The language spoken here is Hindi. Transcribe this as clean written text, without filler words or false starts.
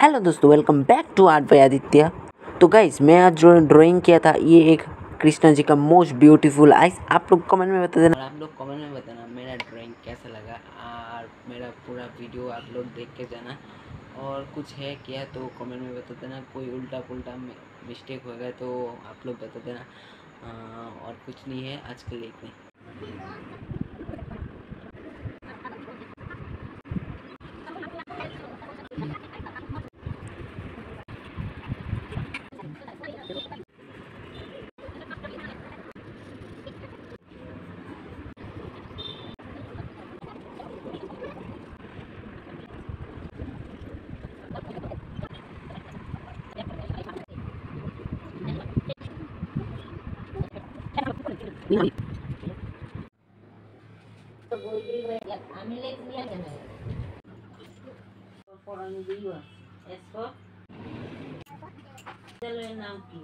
हेलो दोस्तों, welcome back to art by Aditya. तो गाइस, मैं आज जो ड्राइंग किया था ये एक कृष्णा जी का मोस्ट ब्यूटीफुल आइस। आप लोग कमेंट में बता देना, और आप लोग कमेंट में बताना मेरा ड्राइंग कैसा लगा, और मेरा पूरा वीडियो आप लोग देख के जाना। और कुछ है क्या तो कमेंट में बता देना, कोई उल्टा पुल्टा मिस्टेक हो गया तो आप लोग बता देना। और कुछ नहीं है, आज के लिए इतने। नाम की